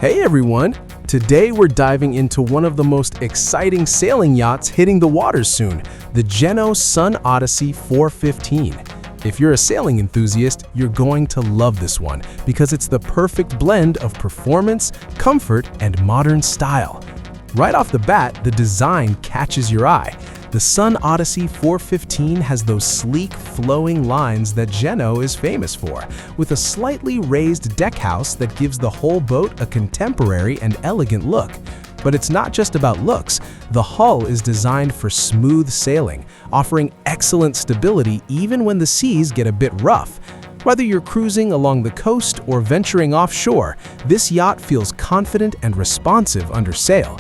Hey everyone! Today we're diving into one of the most exciting sailing yachts hitting the waters soon, the Jeanneau Sun Odyssey 415. If you're a sailing enthusiast, you're going to love this one because it's the perfect blend of performance, comfort, and modern style. Right off the bat, the design catches your eye. The Sun Odyssey 415 has those sleek, flowing lines that Jeanneau is famous for, with a slightly raised deckhouse that gives the whole boat a contemporary and elegant look. But it's not just about looks. The hull is designed for smooth sailing, offering excellent stability even when the seas get a bit rough. Whether you're cruising along the coast or venturing offshore, this yacht feels confident and responsive under sail.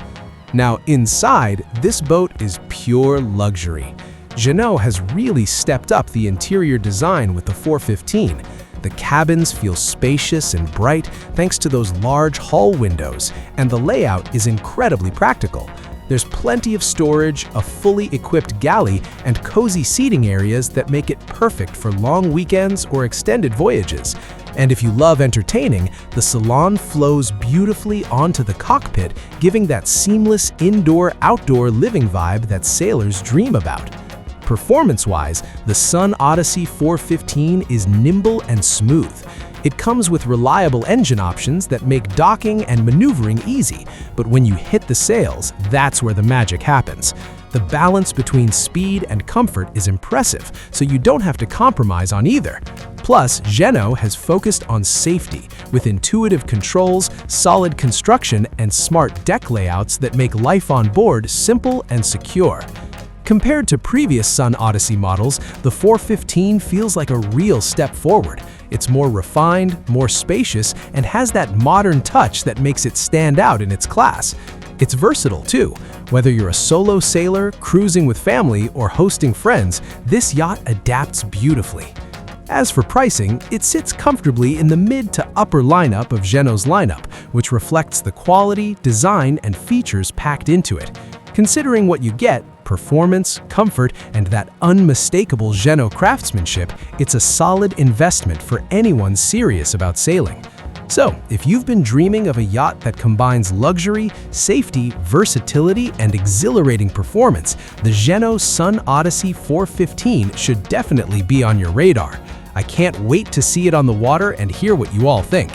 Now, inside, this boat is pure luxury. Jeanneau has really stepped up the interior design with the 415. The cabins feel spacious and bright thanks to those large hull windows, and the layout is incredibly practical. There's plenty of storage, a fully equipped galley, and cozy seating areas that make it perfect for long weekends or extended voyages. And if you love entertaining, the salon flows beautifully onto the cockpit, giving that seamless indoor-outdoor living vibe that sailors dream about. Performance-wise, the Sun Odyssey 415 is nimble and smooth. It comes with reliable engine options that make docking and maneuvering easy, but when you hit the sails, that's where the magic happens. The balance between speed and comfort is impressive, so you don't have to compromise on either. Plus, Jeanneau has focused on safety, with intuitive controls, solid construction, and smart deck layouts that make life on board simple and secure. Compared to previous Sun Odyssey models, the 415 feels like a real step forward. It's more refined, more spacious, and has that modern touch that makes it stand out in its class. It's versatile too. Whether you're a solo sailor, cruising with family, or hosting friends, this yacht adapts beautifully. As for pricing, it sits comfortably in the mid to upper lineup of Jeanneau's lineup, which reflects the quality, design, and features packed into it. Considering what you get, performance, comfort, and that unmistakable Jeanneau craftsmanship, it's a solid investment for anyone serious about sailing. So, if you've been dreaming of a yacht that combines luxury, safety, versatility, and exhilarating performance, the Jeanneau Sun Odyssey 415 should definitely be on your radar. I can't wait to see it on the water and hear what you all think.